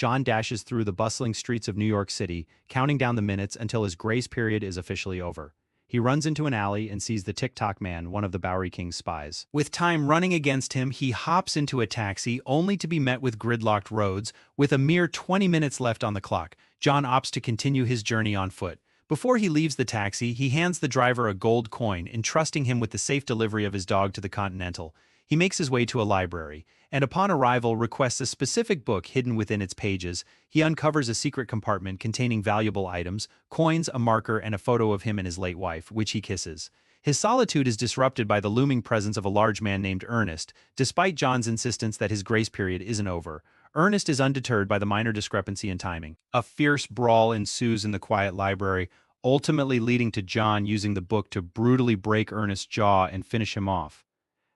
John dashes through the bustling streets of New York City, counting down the minutes until his grace period is officially over. He runs into an alley and sees the Tick-Tock Man, one of the Bowery King's spies. With time running against him, he hops into a taxi, only to be met with gridlocked roads. With a mere 20 minutes left on the clock, John opts to continue his journey on foot. Before he leaves the taxi, he hands the driver a gold coin, entrusting him with the safe delivery of his dog to the Continental. He makes his way to a library, and upon arrival requests a specific book hidden within its pages. He uncovers a secret compartment containing valuable items, coins, a marker, and a photo of him and his late wife, which he kisses. His solitude is disrupted by the looming presence of a large man named Ernest, despite John's insistence that his grace period isn't over. Ernest is undeterred by the minor discrepancy in timing. A fierce brawl ensues in the quiet library, ultimately leading to John using the book to brutally break Ernest's jaw and finish him off.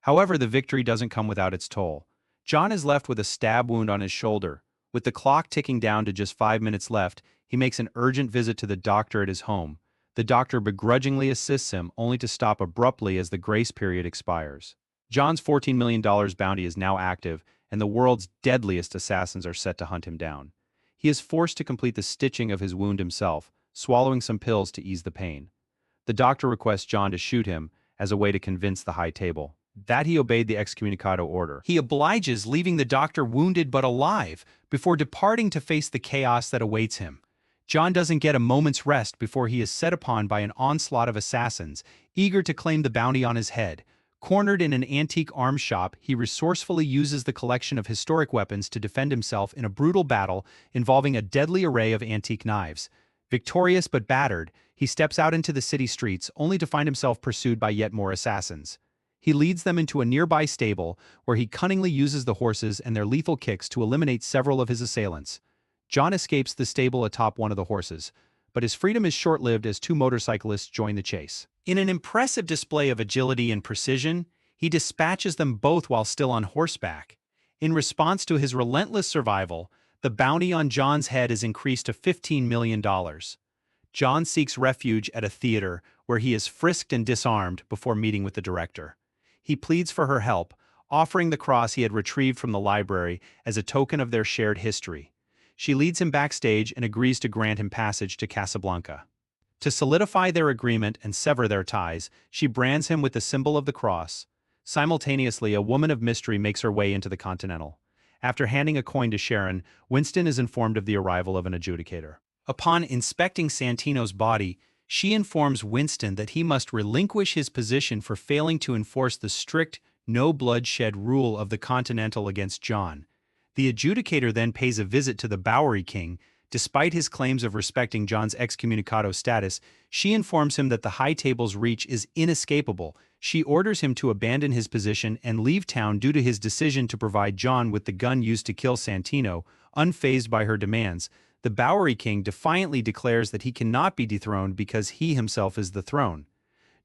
However, the victory doesn't come without its toll. John is left with a stab wound on his shoulder. With the clock ticking down to just 5 minutes left, he makes an urgent visit to the doctor at his home. The doctor begrudgingly assists him, only to stop abruptly as the grace period expires. John's $14 million bounty is now active, and the world's deadliest assassins are set to hunt him down. He is forced to complete the stitching of his wound himself, swallowing some pills to ease the pain. The doctor requests John to shoot him as a way to convince the High Table that he obeyed the excommunicado order. He obliges, leaving the doctor wounded but alive, before departing to face the chaos that awaits him. John doesn't get a moment's rest before he is set upon by an onslaught of assassins, eager to claim the bounty on his head. Cornered in an antique arms shop, he resourcefully uses the collection of historic weapons to defend himself in a brutal battle involving a deadly array of antique knives. Victorious but battered, he steps out into the city streets, only to find himself pursued by yet more assassins. He leads them into a nearby stable, where he cunningly uses the horses and their lethal kicks to eliminate several of his assailants. John escapes the stable atop one of the horses, but his freedom is short-lived as two motorcyclists join the chase. In an impressive display of agility and precision, he dispatches them both while still on horseback. In response to his relentless survival, the bounty on John's head is increased to $15 million. John seeks refuge at a theater, where he is frisked and disarmed before meeting with the director. He pleads for her help, offering the cross he had retrieved from the library as a token of their shared history. She leads him backstage and agrees to grant him passage to Casablanca. To solidify their agreement and sever their ties, she brands him with the symbol of the cross. Simultaneously, a woman of mystery makes her way into the Continental. After handing a coin to Sharon, Winston is informed of the arrival of an adjudicator. Upon inspecting Santino's body, she informs Winston that he must relinquish his position for failing to enforce the strict, no-bloodshed rule of the Continental against John. The adjudicator then pays a visit to the Bowery King. Despite his claims of respecting John's excommunicado status, she informs him that the High Table's reach is inescapable. She orders him to abandon his position and leave town due to his decision to provide John with the gun used to kill Santino. Unfazed by her demands, the Bowery King defiantly declares that he cannot be dethroned because he himself is the throne.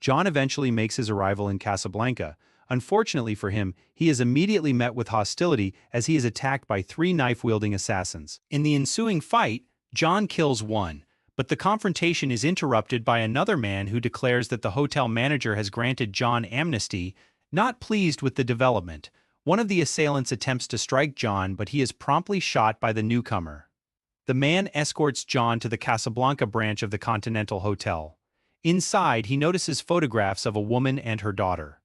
John eventually makes his arrival in Casablanca. Unfortunately for him, he is immediately met with hostility as he is attacked by 3 knife-wielding assassins. In the ensuing fight, John kills one, but the confrontation is interrupted by another man who declares that the hotel manager has granted John amnesty. Not pleased with the development, one of the assailants attempts to strike John, but he is promptly shot by the newcomer. The man escorts John to the Casablanca branch of the Continental Hotel. Inside, he notices photographs of a woman and her daughter.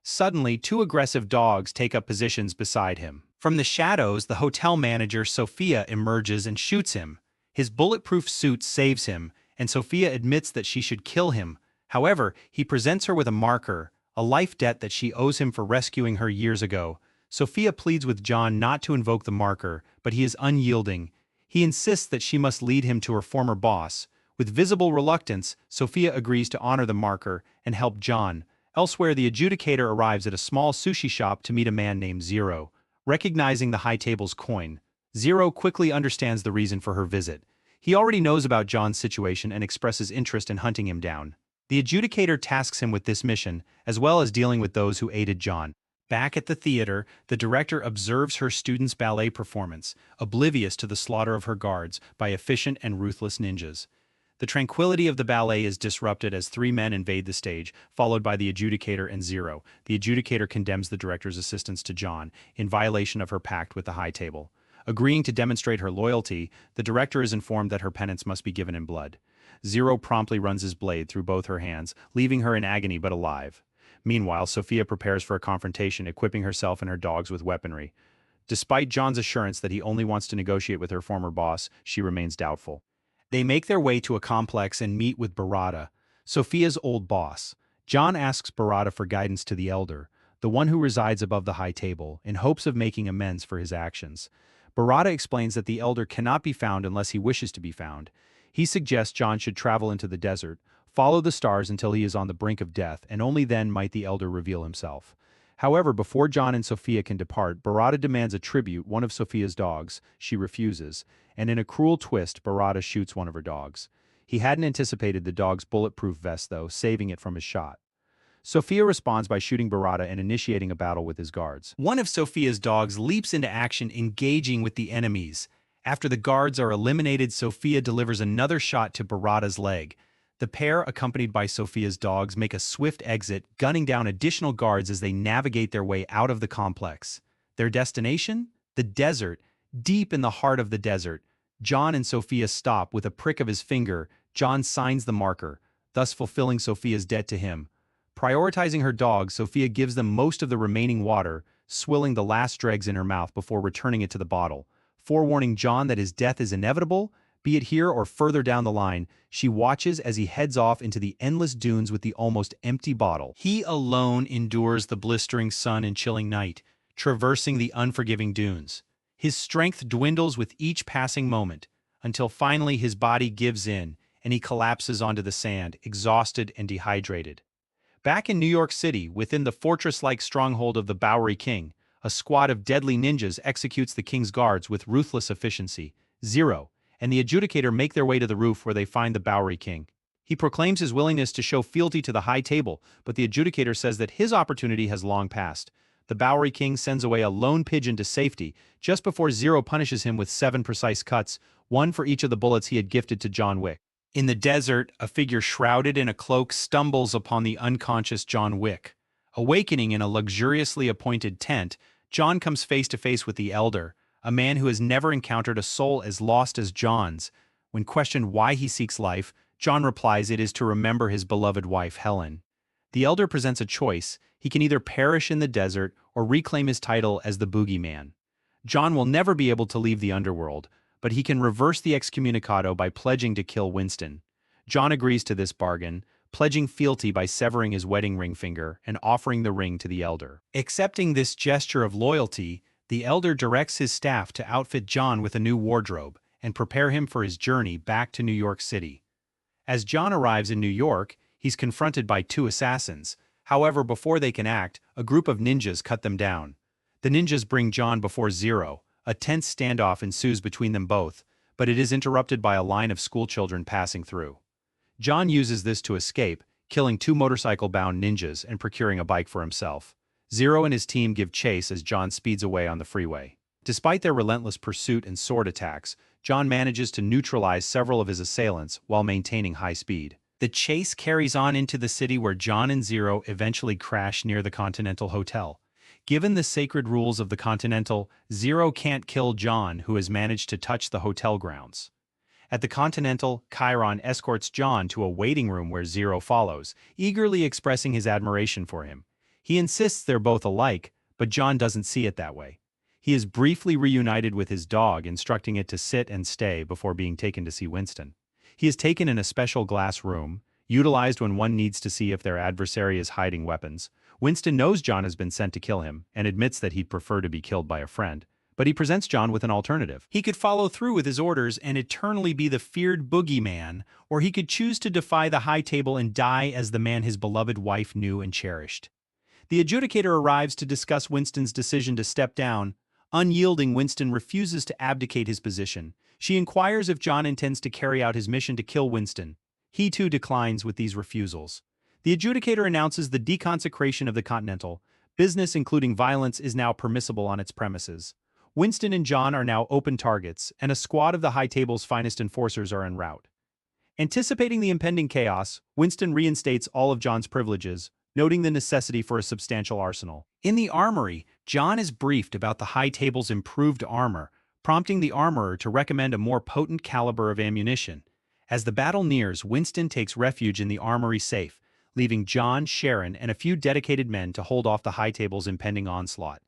Suddenly, 2 aggressive dogs take up positions beside him. From the shadows, the hotel manager, Sophia, emerges and shoots him. His bulletproof suit saves him, and Sophia admits that she should kill him. However, he presents her with a marker, a life debt that she owes him for rescuing her years ago. Sophia pleads with John not to invoke the marker, but he is unyielding. He insists that she must lead him to her former boss. With visible reluctance, Sophia agrees to honor the marker and help John. Elsewhere, the adjudicator arrives at a small sushi shop to meet a man named Zero. Recognizing the High Table's coin, Zero quickly understands the reason for her visit. He already knows about John's situation and expresses interest in hunting him down. The adjudicator tasks him with this mission, as well as dealing with those who aided John. Back at the theater, the director observes her students' ballet performance, oblivious to the slaughter of her guards by efficient and ruthless ninjas. The tranquility of the ballet is disrupted as 3 men invade the stage, followed by the adjudicator and Zero. The adjudicator condemns the director's assistance to John, in violation of her pact with the High Table. Agreeing to demonstrate her loyalty, the director is informed that her penance must be given in blood. Zero promptly runs his blade through both her hands, leaving her in agony but alive. Meanwhile, Sophia prepares for a confrontation, equipping herself and her dogs with weaponry. Despite John's assurance that he only wants to negotiate with her former boss, she remains doubtful. They make their way to a complex and meet with Barada, Sophia's old boss. John asks Barada for guidance to the Elder, the one who resides above the high table, in hopes of making amends for his actions. Barada explains that the Elder cannot be found unless he wishes to be found. He suggests John should travel into the desert, follow the stars until he is on the brink of death, and only then might the Elder reveal himself. However, before John and Sophia can depart, Barada demands a tribute, one of Sophia's dogs. She refuses, and in a cruel twist, Barada shoots one of her dogs. He hadn't anticipated the dog's bulletproof vest, though, saving it from his shot. Sophia responds by shooting Barada and initiating a battle with his guards. One of Sophia's dogs leaps into action, engaging with the enemies. After the guards are eliminated, Sophia delivers another shot to Barada's leg. The pair, accompanied by Sophia's dogs, make a swift exit, gunning down additional guards as they navigate their way out of the complex. Their destination? The desert. Deep in the heart of the desert, John and Sophia stop. With a prick of his finger, John signs the marker, thus fulfilling Sophia's debt to him. Prioritizing her dogs, Sophia gives them most of the remaining water, swilling the last dregs in her mouth before returning it to the bottle. Forewarning John that his death is inevitable, be it here or further down the line, she watches as he heads off into the endless dunes with the almost empty bottle. He alone endures the blistering sun and chilling night, traversing the unforgiving dunes. His strength dwindles with each passing moment, until finally his body gives in, and he collapses onto the sand, exhausted and dehydrated. Back in New York City, within the fortress-like stronghold of the Bowery King, a squad of deadly ninjas executes the king's guards with ruthless efficiency. Zero and the adjudicator make their way to the roof where they find the Bowery King. He proclaims his willingness to show fealty to the high table, but the adjudicator says that his opportunity has long passed. The Bowery King sends away a lone pigeon to safety, just before Zero punishes him with 7 precise cuts, one for each of the bullets he had gifted to John Wick. In the desert, a figure shrouded in a cloak stumbles upon the unconscious John Wick. Awakening in a luxuriously appointed tent, John comes face to face with the Elder, a man who has never encountered a soul as lost as John's. When questioned why he seeks life, John replies it is to remember his beloved wife, Helen. The Elder presents a choice. He can either perish in the desert or reclaim his title as the Boogeyman. John will never be able to leave the underworld, but he can reverse the excommunicado by pledging to kill Winston. John agrees to this bargain, pledging fealty by severing his wedding ring finger and offering the ring to the Elder. Accepting this gesture of loyalty, the Elder directs his staff to outfit John with a new wardrobe and prepare him for his journey back to New York City. As John arrives in New York, he's confronted by 2 assassins. However, before they can act, a group of ninjas cut them down. The ninjas bring John before Zero. A tense standoff ensues between them both, but it is interrupted by a line of schoolchildren passing through. John uses this to escape, killing 2 motorcycle-bound ninjas and procuring a bike for himself. Zero and his team give chase as John speeds away on the freeway. Despite their relentless pursuit and sword attacks, John manages to neutralize several of his assailants while maintaining high speed. The chase carries on into the city where John and Zero eventually crash near the Continental Hotel. Given the sacred rules of the Continental, Zero can't kill John, who has managed to touch the hotel grounds. At the Continental, Chiron escorts John to a waiting room where Zero follows, eagerly expressing his admiration for him. He insists they're both alike, but John doesn't see it that way. He is briefly reunited with his dog, instructing it to sit and stay before being taken to see Winston. He is taken in a special glass room, utilized when one needs to see if their adversary is hiding weapons. Winston knows John has been sent to kill him and admits that he'd prefer to be killed by a friend, but he presents John with an alternative. He could follow through with his orders and eternally be the feared boogeyman, or he could choose to defy the high table and die as the man his beloved wife knew and cherished. The adjudicator arrives to discuss Winston's decision to step down. Unyielding, Winston refuses to abdicate his position. She inquires if John intends to carry out his mission to kill Winston. He too declines with these refusals. The adjudicator announces the deconsecration of the Continental. Business, including violence, is now permissible on its premises. Winston and John are now open targets, and a squad of the high table's finest enforcers are en route. Anticipating the impending chaos, Winston reinstates all of John's privileges, noting the necessity for a substantial arsenal. In the armory, John is briefed about the high table's improved armor, prompting the armorer to recommend a more potent caliber of ammunition. As the battle nears, Winston takes refuge in the armory safe, leaving John, Sharon, and a few dedicated men to hold off the High Table's impending onslaught.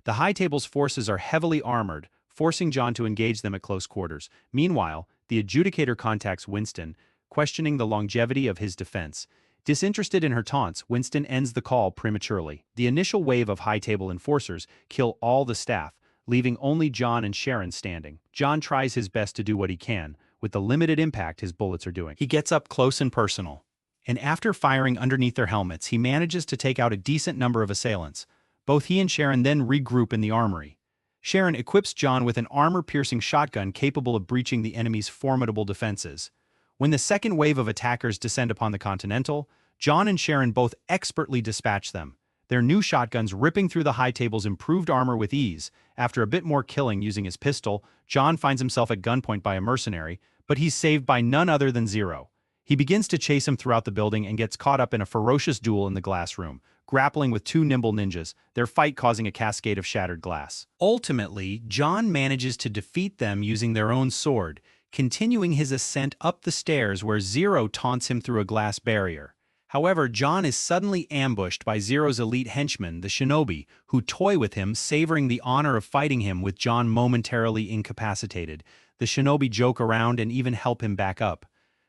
The High Table's forces are heavily armored, forcing John to engage them at close quarters. Meanwhile, the adjudicator contacts Winston, questioning the longevity of his defense. Disinterested in her taunts, Winston ends the call prematurely. The initial wave of High Table enforcers kill all the staff, leaving only John and Sharon standing. John tries his best to do what he can, with the limited impact his bullets are doing. He gets up close and personal, and after firing underneath their helmets, he manages to take out a decent number of assailants. Both he and Sharon then regroup in the armory. Sharon equips John with an armor-piercing shotgun capable of breaching the enemy's formidable defenses. When the second wave of attackers descend upon the Continental, John and Sharon both expertly dispatch them, their new shotguns ripping through the High Table's improved armor with ease. After a bit more killing using his pistol, John finds himself at gunpoint by a mercenary, but he's saved by none other than Zero. He begins to chase him throughout the building and gets caught up in a ferocious duel in the glass room, grappling with two nimble ninjas, their fight causing a cascade of shattered glass. Ultimately, John manages to defeat them using their own sword, continuing his ascent up the stairs where Zero taunts him through a glass barrier. However, John is suddenly ambushed by Zero's elite henchmen, the Shinobi, who toy with him, savoring the honor of fighting him with John momentarily incapacitated. The Shinobi joke around and even help him back up.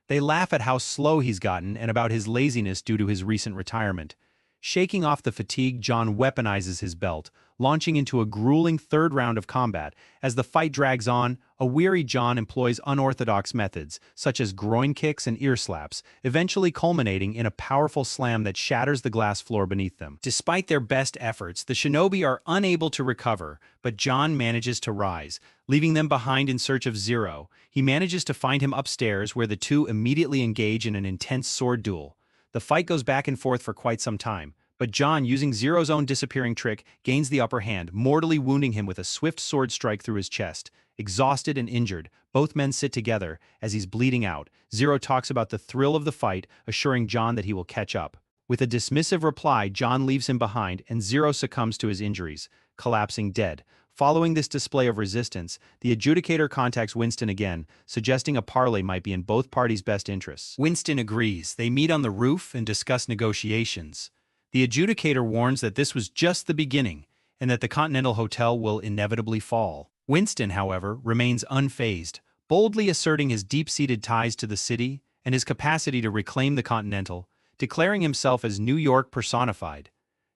They laugh at how slow he's gotten and about his laziness due to his recent retirement. Shaking off the fatigue, John weaponizes his belt, launching into a grueling third round of combat. As the fight drags on, a weary John employs unorthodox methods, such as groin kicks and ear slaps, eventually culminating in a powerful slam that shatters the glass floor beneath them. Despite their best efforts, the Shinobi are unable to recover, but John manages to rise, leaving them behind in search of Zero. He manages to find him upstairs, where the two immediately engage in an intense sword duel. The fight goes back and forth for quite some time, but John, using Zero's own disappearing trick, gains the upper hand, mortally wounding him with a swift sword strike through his chest. Exhausted and injured, both men sit together as he's bleeding out. Zero talks about the thrill of the fight, assuring John that he will catch up. With a dismissive reply, John leaves him behind and Zero succumbs to his injuries, collapsing dead. Following this display of resistance, the adjudicator contacts Winston again, suggesting a parley might be in both parties' best interests. Winston agrees. They meet on the roof and discuss negotiations. The adjudicator warns that this was just the beginning, and that the Continental Hotel will inevitably fall. Winston, however, remains unfazed, boldly asserting his deep-seated ties to the city and his capacity to reclaim the Continental, declaring himself as New York personified.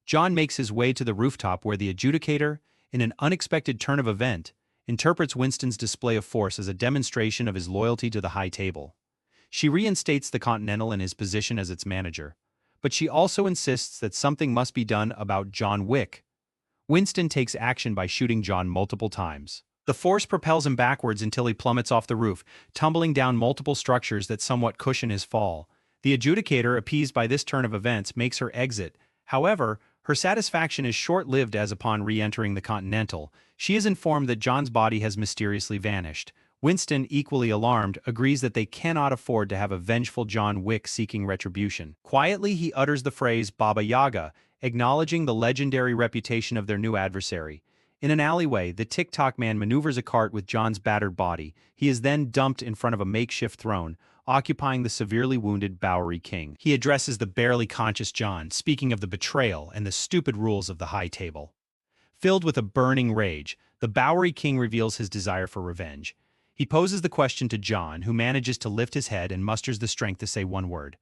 John makes his way to the rooftop where the adjudicator, in an unexpected turn of event, interprets Winston's display of force as a demonstration of his loyalty to the High Table. She reinstates the Continental in his position as its manager, but she also insists that something must be done about John Wick. Winston takes action by shooting John multiple times. The force propels him backwards until he plummets off the roof, tumbling down multiple structures that somewhat cushion his fall. The adjudicator, appeased by this turn of events, makes her exit. However, her satisfaction is short-lived as upon re-entering the Continental, she is informed that John's body has mysteriously vanished. Winston, equally alarmed, agrees that they cannot afford to have a vengeful John Wick seeking retribution. Quietly, he utters the phrase Baba Yaga, acknowledging the legendary reputation of their new adversary. In an alleyway, the TikTok man maneuvers a cart with John's battered body. He is then dumped in front of a makeshift throne, occupying the severely wounded Bowery King. He addresses the barely conscious John, speaking of the betrayal and the stupid rules of the High Table. Filled with a burning rage, the Bowery King reveals his desire for revenge. He poses the question to John, who manages to lift his head and musters the strength to say one word: